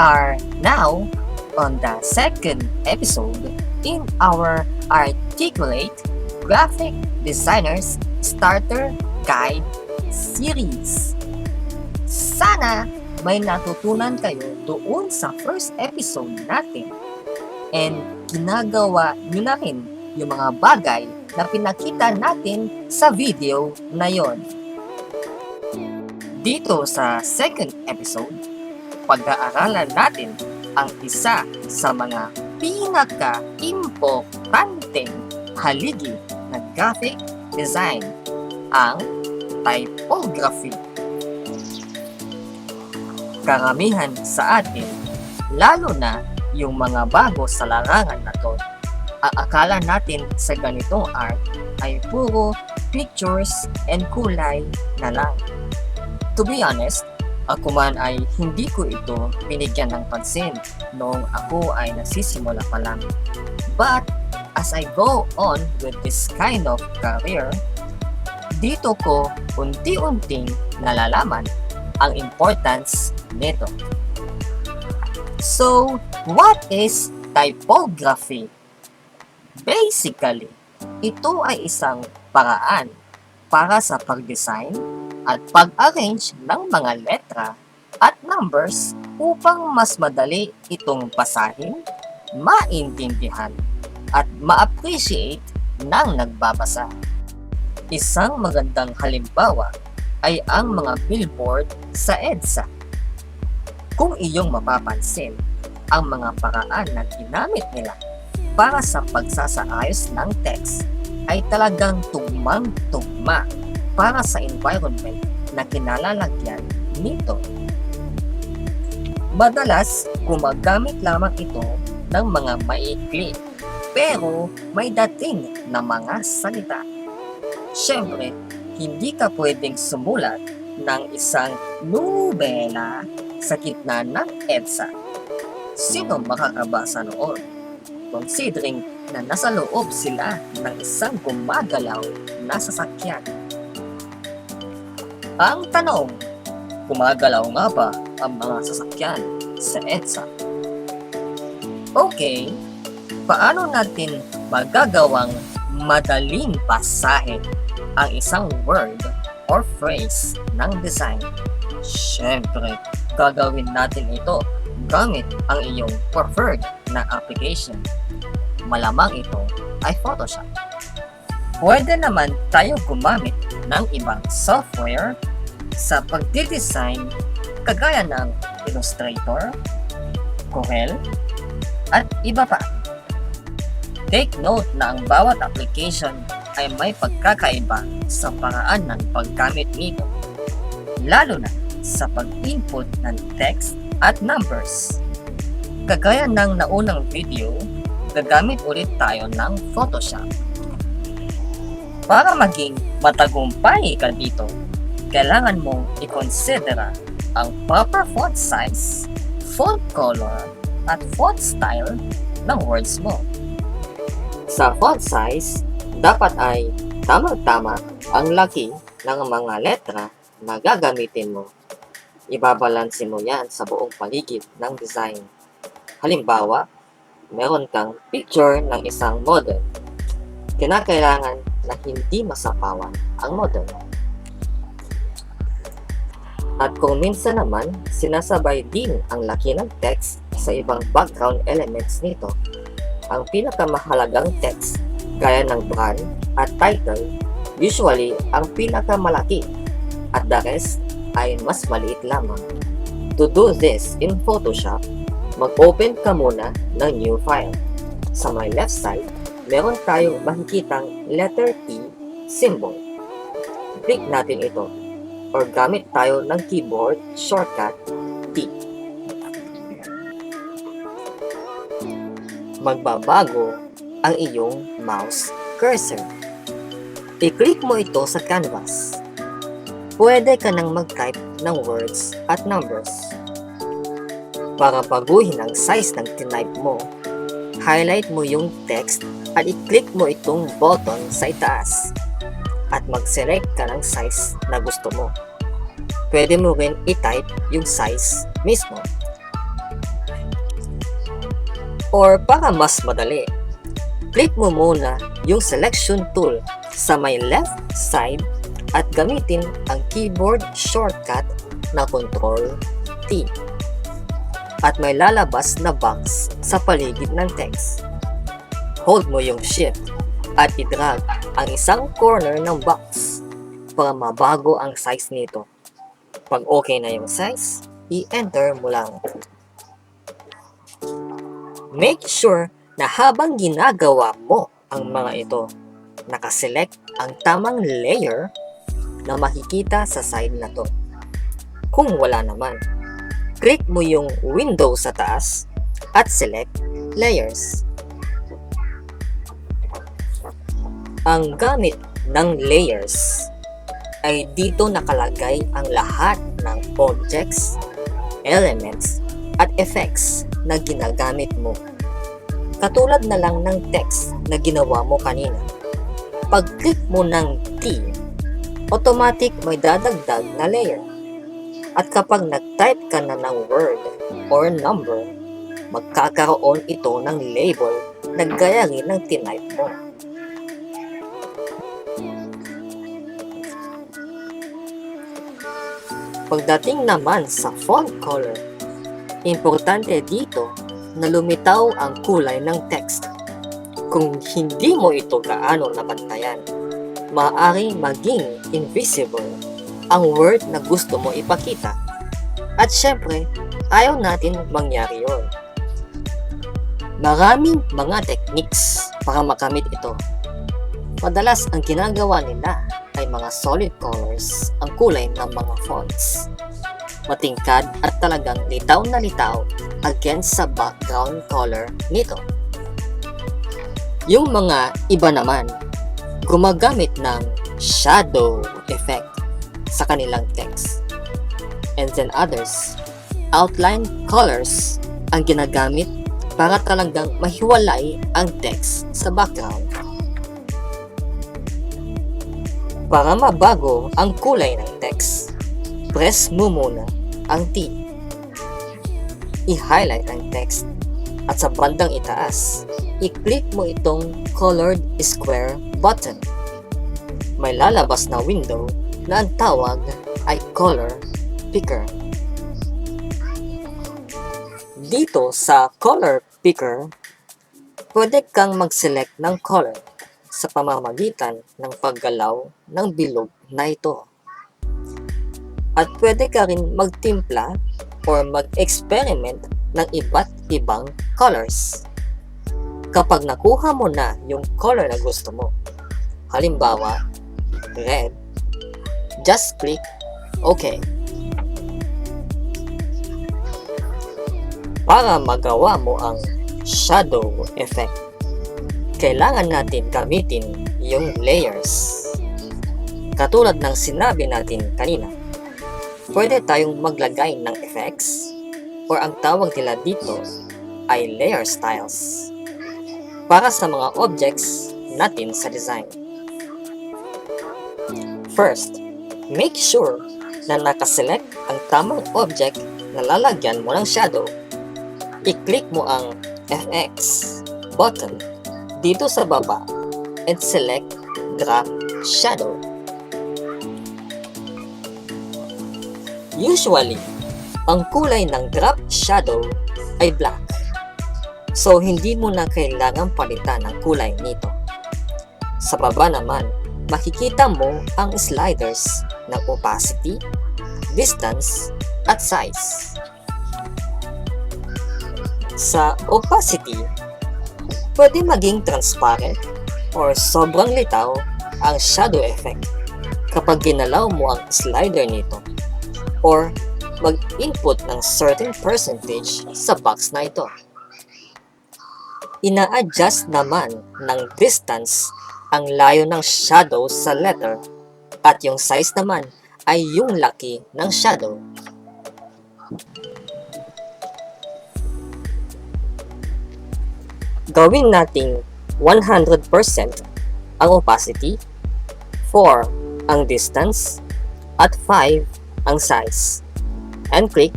are now on the second episode in our Art-E-Cool8 Graphic Designers Starter Guide Series. Sana may natutunan kayo doon sa first episode natin and ginagawa nyo na rin yung mga bagay na pinakita natin sa video na yon. Dito sa second episode, pag-aaralan natin ang isa sa mga pinaka-importanteng haligi ng graphic design, ang typography. Karamihan sa atin, lalo na yung mga bago sa larangan na to, aakala natin sa ganitong art ay puro pictures and kulay na lang. To be honest, ako man ay hindi ko ito binigyan ng pansin noong ako ay nasisimula pa lang. But as I go on with this kind of career, dito ko unti-unting nalalaman ang importance nito. So, what is typography? Basically, ito ay isang paraan para sa pag-design at pag-arrange ng mga letra at numbers upang mas madali itong basahin, maintindihan, at ma-appreciate ng nagbabasa. Isang magandang halimbawa ay ang mga billboard sa EDSA. Kung iyong mapapansin, ang mga paraan na ginamit nila para sa pagsasaayos ng text ay talagang tugmang-tugma para sa environment na kinalalagyan nito. Madalas, gumagamit lamang ito ng mga maikli pero may dating na mga salita. Siyempre, hindi ka pwedeng sumulat ng isang nobela sa gitna ng EDSA. Sino makakabasa noon? Considering na nasa loob sila ng isang gumagalaw na sasakyan. Ang tanong, gumagalaw nga ba ang mga sasakyan sa EDSA? Okay, paano natin magagawang madaling basahin ang isang word or phrase ng design? Siyempre, gagawin natin ito gamit ang iyong preferred na application. Malamang ito ay Photoshop. Pwede naman tayo gumamit ng ibang software sa pagdidesign kagaya ng Illustrator, Corel, at iba pa. Take note na ang bawat application ay may pagkakaiba sa paraan ng paggamit nito, lalo na sa pag-input ng text at numbers. Kagaya ng naunang video, gagamit ulit tayo ng Photoshop. Para maging matagumpay ka dito, kailangan mong i-considera ang proper font size, font color, at font style ng words mo. Sa font size, dapat ay tamang-tama ang laki ng mga letra na gagamitin mo. Ibabalansin mo yan sa buong paligid ng design. Halimbawa, meron kang picture ng isang model. Kinakailangan na hindi masapawan ang model. At kung minsan naman, sinasabay din ang laki ng text sa ibang background elements nito. Ang pinakamahalagang text, gaya ng brand at title, usually ang pinakamalaki at the rest ay mas maliit lamang. To do this in Photoshop, mag-open ka muna ng new file. Sa my left side, meron tayong makikitang letter T symbol. Click natin ito or gamit tayo ng keyboard shortcut T. Magbabago ang iyong mouse cursor. I-click mo ito sa canvas. Pwede ka nang mag-type ng words at numbers. Para baguhin ang size ng tinype mo, highlight mo yung text at i-click mo itong button sa itaas at mag-select ka ng size na gusto mo. Pwede mo rin i-type yung size mismo. Or para mas madali, click mo muna yung selection tool sa may left side at gamitin ang keyboard shortcut na Ctrl T. At may lalabas na box sa paligid ng text. Hold mo yung shift at i-drag ang isang corner ng box para mabago ang size nito. Pag okay na yung size, i-enter mo lang. Make sure na habang ginagawa mo ang mga ito, nakaselect ang tamang layer na makikita sa side na to. Kung wala naman, click mo yung window sa taas at select layers. Ang gamit ng layers ay dito nakalagay ang lahat ng objects, elements, at effects na ginagamit mo. Katulad na lang ng text na ginawa mo kanina. Pag-click mo ng T, automatic may dadagdag na layer. At kapag nag-type ka na ng word or number, magkakaroon ito ng label na gaya rin ng tinype mo. Pagdating naman sa font color, importante dito na lumitaw ang kulay ng text. Kung hindi mo ito gaano nabantayan, maaari maging invisible ang word na gusto mo ipakita. At syempre, ayaw natin mangyari yon. Maraming mga techniques para makamit ito. Madalas ang ginagawa nila ay mga solid colors ang kulay ng mga fonts. Matingkad at talagang litaw na litaw against sa background color nito. Yung mga iba naman, gumagamit ng shadow effect sa kanilang text. And then others, outline colors ang ginagamit para talagang mahiwalay ang text sa background. Para mabago ang kulay ng text, press mo muna ang T. I-highlight ang text at sa bandang itaas, i-click mo itong colored square button. May lalabas na window na ang tawag ay color picker. Dito sa color picker, pwede kang mag-select ng color sa pamamagitan ng paggalaw ng bilog na ito. At pwede ka rin magtimpla or mag-experiment ng iba't ibang colors. Kapag nakuha mo na yung color na gusto mo, halimbawa, red, just click OK. Para magawa mo ang shadow effect, kailangan natin gamitin yung layers. Katulad ng sinabi natin kanina, pwede tayong maglagay ng effects or ang tawag nila dito ay layer styles para sa mga objects natin sa design. First, make sure na nakaselect ang tamang object na lalagyan mo ng shadow. I-click mo ang FX button dito sa baba and select Drop Shadow. Usually, ang kulay ng drop shadow ay black. So, hindi mo na kailangang palitan ang kulay nito. Sa baba naman, makikita mo ang sliders ng opacity, distance, at size. Sa opacity, pwede maging transparent or sobrang litaw ang shadow effect kapag ginalaw mo ang slider nito or mag-input ng certain percentage sa box na ito. Ina-adjust naman ng distance ang layo ng shadow sa letter at yung size naman ay yung laki ng shadow. Gawin nating 100% ang opacity, 4 ang distance, at 5 ang size. And click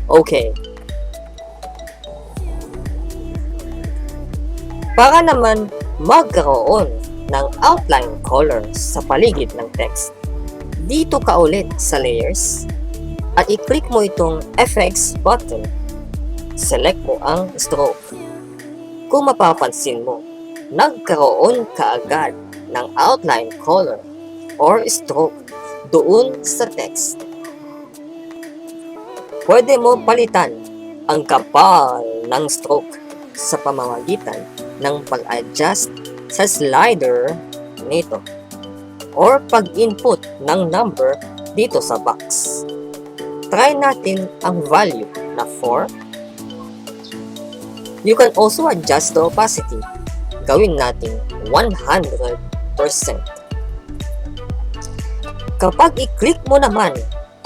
OK. Para naman magkaroon ng outline color sa paligid ng text, dito ka ulit sa layers at i-click mo itong effects button. Select mo ang stroke. Kung mapapansin mo, nagkaroon ka agad ng outline color or stroke doon sa text. Pwede mo palitan ang kapal ng stroke sa pamamagitan ng pag-adjust sa slider nito or pag-input ng number dito sa box. Try natin ang value na 4. You can also adjust the opacity. Gawin natin 100%. Kapag i-click mo naman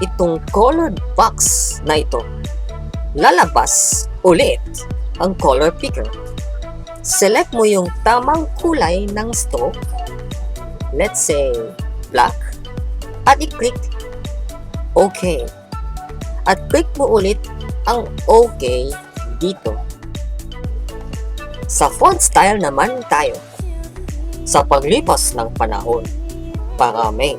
itong colored box na ito, lalabas ulit ang color picker. Select mo yung tamang kulay ng stroke, let's say black, at i-click OK. At click mo ulit ang OK dito. Sa font style naman tayo. Sa paglipas ng panahon, parami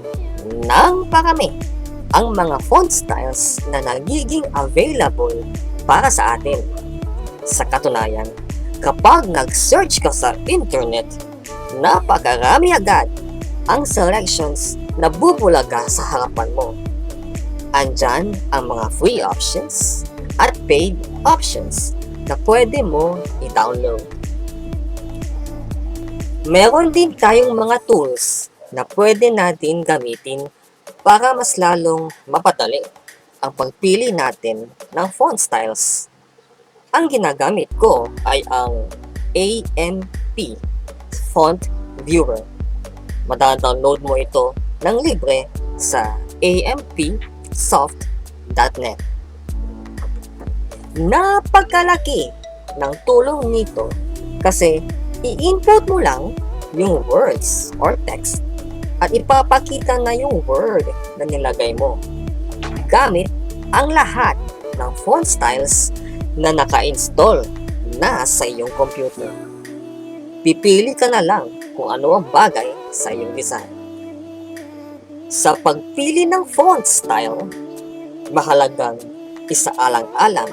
ang mga font styles na nagiging available para sa atin. Sa katunayan, kapag nag-search ka sa internet, napakarami agad ang selections na bubulaga sa harapan mo. Andyan ang mga free options at paid options na pwede mo i-download. Meron din tayong mga tools na pwede natin gamitin para mas lalong mapadali ang pagpili natin ng font styles. Ang ginagamit ko ay ang AMP Font Viewer. Madadownload mo ito ng libre sa ampsoft.net. Napagkalaki ng tulong nito kasi i-input mo lang yung words or text at ipapakita na yung word na nilagay mo gamit ang lahat ng font styles na naka-install na sa iyong computer. Pipili ka na lang kung ano ang bagay sa iyong design. Sa pagpili ng font style, mahalagang isaalang-alang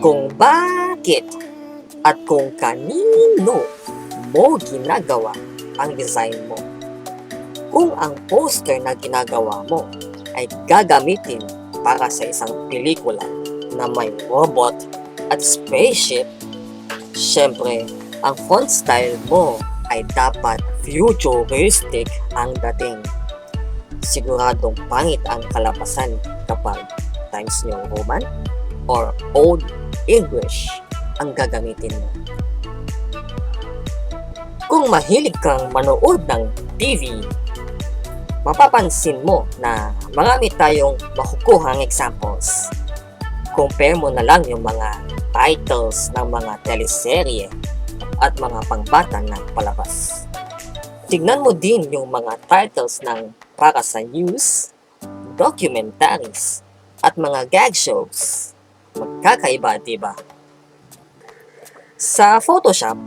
kung bakit at kung kanino mo ginagawa ang design mo. Kung ang poster na ginagawa mo ay gagamitin para sa isang pelikula na may robot at spaceship, syempre, ang font style mo ay dapat futuristic ang dating. Siguradong pangit ang kalabasan kapag Times New Roman or Old English ang gagamitin mo. Kung mahilig kang manood ng TV, mapapansin mo na marami tayong makukuhang examples. Compare mo na lang yung mga titles ng mga teleserye at mga pangbata na palabas. Tignan mo din yung mga titles ng para sa news, documentaries, at mga gag shows. Magkakaiba, diba? Sa Photoshop,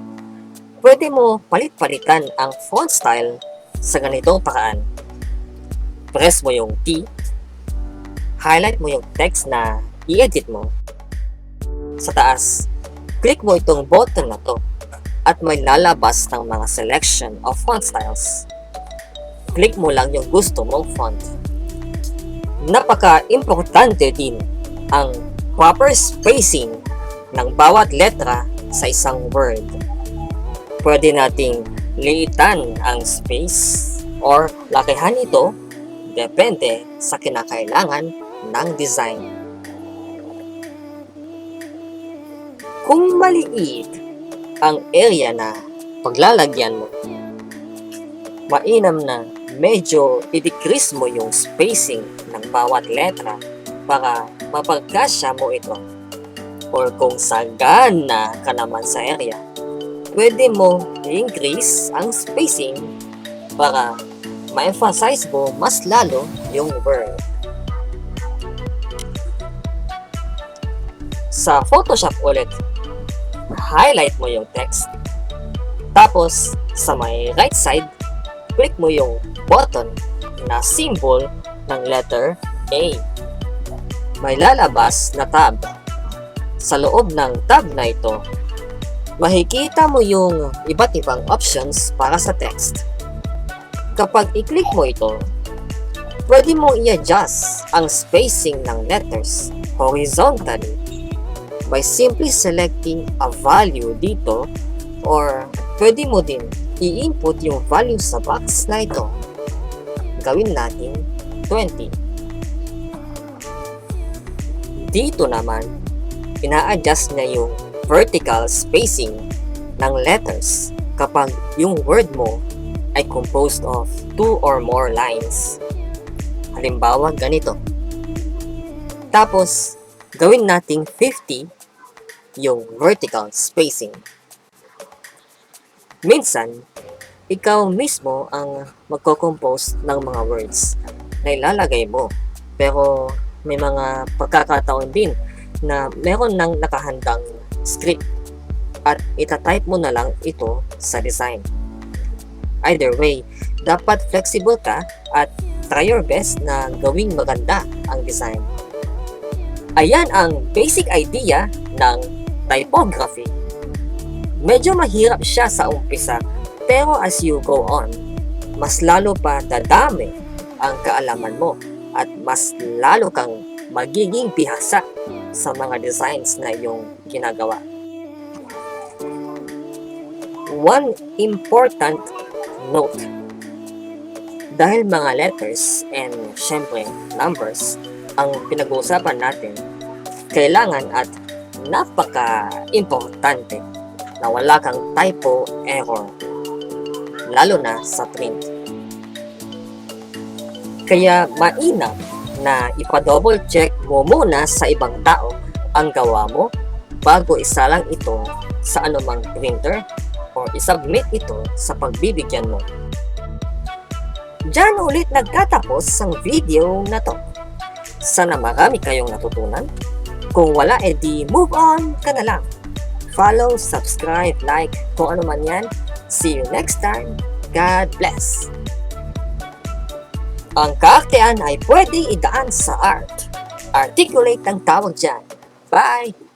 pwede mo palit-palitan ang font style sa ganitong paraan. Press mo yung T, highlight mo yung text na i-edit mo. Sa taas, click mo itong button na to at may lalabas ng mga selection of font styles. Click mo lang yung gusto mong font. Napaka-importante din ang proper spacing ng bawat letra sa isang word. Pwede nating liitan ang space or lakihan ito depende sa kinakailangan ng design. Kung maliit ang area na paglalagyan mo, mainam na medyo i-decrease mo yung spacing ng bawat letra para mapagkasya mo ito. Or kung sagana ka naman sa area, pwede mo i-increase ang spacing para ma-emphasize mo mas lalo yung word. Sa Photoshop ulit, highlight mo yung text. Tapos, sa may right side, click mo yung button na symbol ng letter A. May lalabas na tab. Sa loob ng tab na ito, makikita mo yung iba't ibang options para sa text. Kapag i-click mo ito, pwede mong i-adjust ang spacing ng letters horizontally by simply selecting a value dito, or pwede mo din i-input yung value sa box na ito. Gawin natin 20. Dito naman, ina-adjust na yung vertical spacing ng letters kapag yung word mo ay composed of 2 or more lines. Halimbawa, ganito. Tapos, gawin nating 50 yung vertical spacing. Minsan, ikaw mismo ang magko-compose ng mga words na ilalagay mo. Pero may mga pagkakataon din na meron nang nakahandang script at itatype mo na lang ito sa design. Either way, dapat flexible ka at try your best na gawing maganda ang design. Ayan ang basic idea ng typography. Medyo mahirap siya sa umpisa, pero as you go on, mas lalo pa dadami ang kaalaman mo at mas lalo kang magiging bihasa sa mga designs na iyong ginagawa. One important note, dahil mga letters and syempre numbers ang pinag-uusapan natin, kailangan at napaka-importante na wala kang typo error, lalo na sa print. Kaya mainam na ipa-double check mo muna sa ibang tao ang gawa mo bago isalang ito sa anumang printer or isubmit ito sa pagbibigyan mo. Diyan ulit nagtatapos ang video na to. Sana marami kayong natutunan. Kung wala, edi move on ka na lang. Follow, subscribe, like, kung ano man yan. See you next time. God bless. Ang kaartean ay pwedeng idaan sa art. Art-E-Cool8t ang tawag dyan. Bye!